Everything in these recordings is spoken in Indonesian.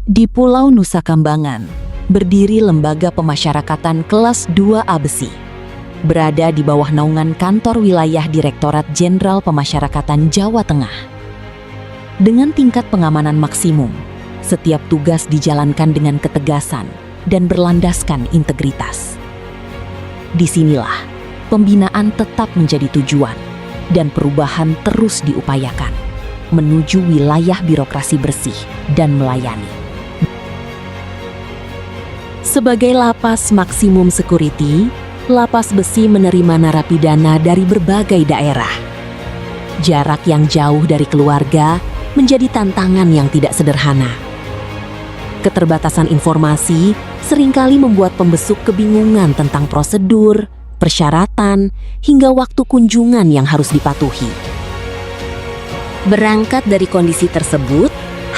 Di Pulau Nusa Kambangan, berdiri Lembaga Pemasyarakatan Kelas 2A Besi. Berada di bawah naungan Kantor Wilayah Direktorat Jenderal Pemasyarakatan Jawa Tengah. Dengan tingkat pengamanan maksimum, setiap tugas dijalankan dengan ketegasan dan berlandaskan integritas. Disinilah, pembinaan tetap menjadi tujuan dan perubahan terus diupayakan menuju wilayah birokrasi bersih dan melayani. Sebagai lapas maksimum security, Lapas Besi menerima narapidana dari berbagai daerah. Jarak yang jauh dari keluarga menjadi tantangan yang tidak sederhana. Keterbatasan informasi seringkali membuat pembesuk kebingungan tentang prosedur, persyaratan, hingga waktu kunjungan yang harus dipatuhi. Berangkat dari kondisi tersebut,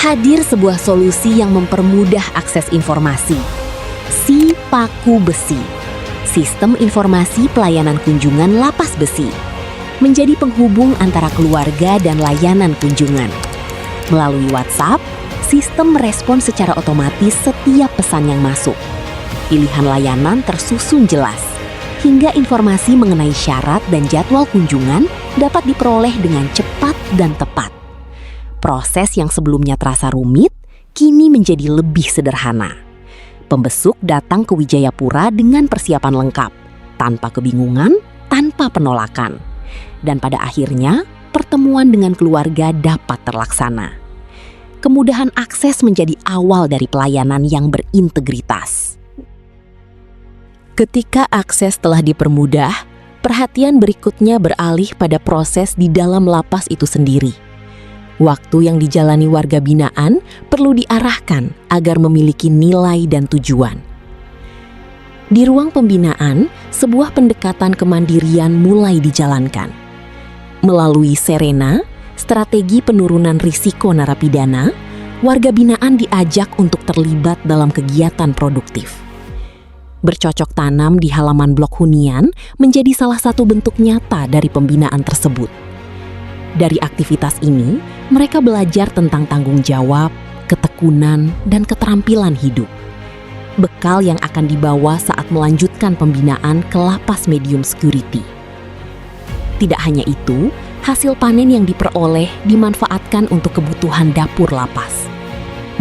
hadir sebuah solusi yang mempermudah akses informasi. Si Paku Besi, Sistem Informasi Pelayanan Kunjungan Lapas Besi, menjadi penghubung antara keluarga dan layanan kunjungan. Melalui WhatsApp, sistem merespon secara otomatis setiap pesan yang masuk. Pilihan layanan tersusun jelas, hingga informasi mengenai syarat dan jadwal kunjungan dapat diperoleh dengan cepat dan tepat. Proses yang sebelumnya terasa rumit, kini menjadi lebih sederhana. Pembesuk datang ke Wijayapura dengan persiapan lengkap, tanpa kebingungan, tanpa penolakan. Dan pada akhirnya, pertemuan dengan keluarga dapat terlaksana. Kemudahan akses menjadi awal dari pelayanan yang berintegritas. Ketika akses telah dipermudah, perhatian berikutnya beralih pada proses di dalam lapas itu sendiri. Waktu yang dijalani warga binaan perlu diarahkan agar memiliki nilai dan tujuan. Di ruang pembinaan, sebuah pendekatan kemandirian mulai dijalankan. Melalui Serena, strategi penurunan risiko narapidana, warga binaan diajak untuk terlibat dalam kegiatan produktif. Bercocok tanam di halaman blok hunian menjadi salah satu bentuk nyata dari pembinaan tersebut. Dari aktivitas ini, mereka belajar tentang tanggung jawab, ketekunan, dan keterampilan hidup. Bekal yang akan dibawa saat melanjutkan pembinaan ke lapas medium security. Tidak hanya itu, hasil panen yang diperoleh dimanfaatkan untuk kebutuhan dapur lapas,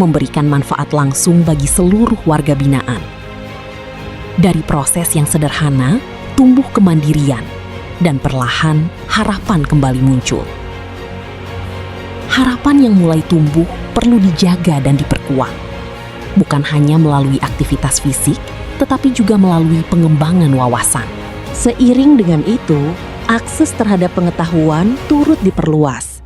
memberikan manfaat langsung bagi seluruh warga binaan. Dari proses yang sederhana, tumbuh kemandirian, dan perlahan harapan kembali muncul. Harapan yang mulai tumbuh perlu dijaga dan diperkuat, bukan hanya melalui aktivitas fisik, tetapi juga melalui pengembangan wawasan. Seiring dengan itu, akses terhadap pengetahuan turut diperluas.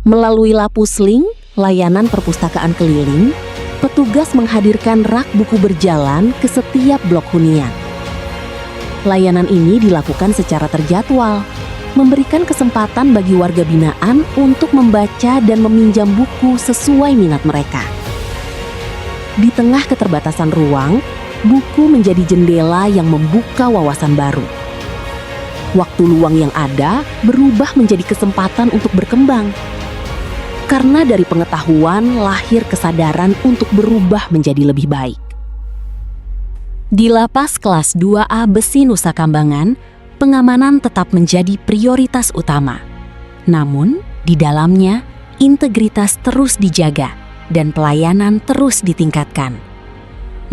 Melalui Lapusling, layanan perpustakaan keliling, petugas menghadirkan rak buku berjalan ke setiap blok hunian. Layanan ini dilakukan secara terjadwal, memberikan kesempatan bagi warga binaan untuk membaca dan meminjam buku sesuai minat mereka. Di tengah keterbatasan ruang, buku menjadi jendela yang membuka wawasan baru. Waktu luang yang ada berubah menjadi kesempatan untuk berkembang. Karena dari pengetahuan lahir kesadaran untuk berubah menjadi lebih baik. Di Lapas Kelas 2A Besi Nusa Kambangan, pengamanan tetap menjadi prioritas utama. Namun, di dalamnya, integritas terus dijaga dan pelayanan terus ditingkatkan.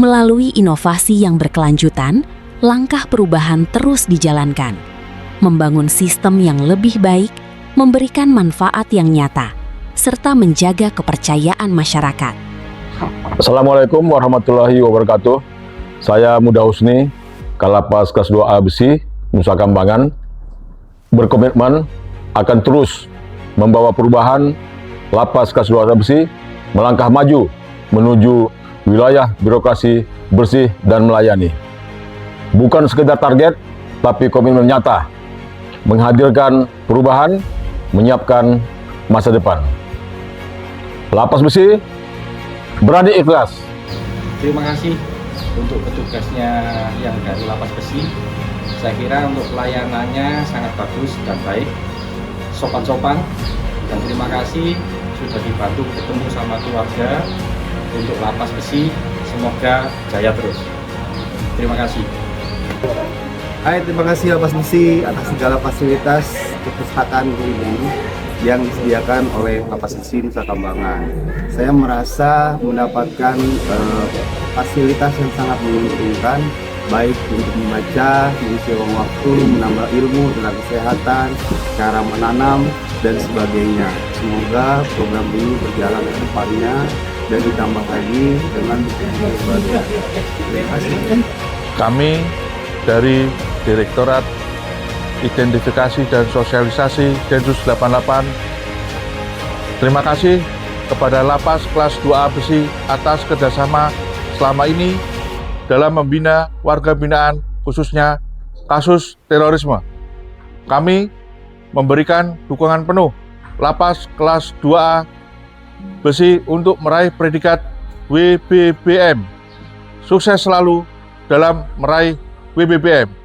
Melalui inovasi yang berkelanjutan, langkah perubahan terus dijalankan. Membangun sistem yang lebih baik, memberikan manfaat yang nyata, serta menjaga kepercayaan masyarakat. Assalamualaikum warahmatullahi wabarakatuh. Saya Muda Husni, Kalapas Kelas 2A Besi, Nusa Kambangan, berkomitmen akan terus membawa perubahan Lapas Kelas 2A Besi melangkah maju menuju wilayah birokrasi bersih dan melayani. Bukan sekedar target, tapi komitmen nyata, menghadirkan perubahan, menyiapkan masa depan. Lapas Besi berani ikhlas. Terima kasih untuk petugasnya yang dari Lapas Besi. Saya kira untuk pelayanannya sangat bagus dan baik, sopan-sopan, dan terima kasih sudah dibantu ketemu sama keluarga untuk lapas besi. Semoga jaya terus. Terima kasih. Hai, terima kasih Lapas Besi atas segala fasilitas kepustakaan ini yang disediakan oleh Lapas Besi Nusa Kambangan. Saya merasa mendapatkan fasilitas yang sangat menguntungkan, baik untuk membaca, mengisi ruang waktu, menambah ilmu tentang kesehatan, cara menanam, dan sebagainya. Semoga program ini berjalan ke depannya dan ditambah lagi dengan berbagai. Terima kasih. Kami dari Direktorat Identifikasi dan Sosialisasi Densus 88 terima kasih kepada Lapas Kelas 2A Besi atas kerjasama selama ini dalam membina warga binaan khususnya kasus terorisme. Kami memberikan dukungan penuh Lapas Kelas 2A Besi untuk meraih predikat WBBM. Sukses selalu dalam meraih WBBM.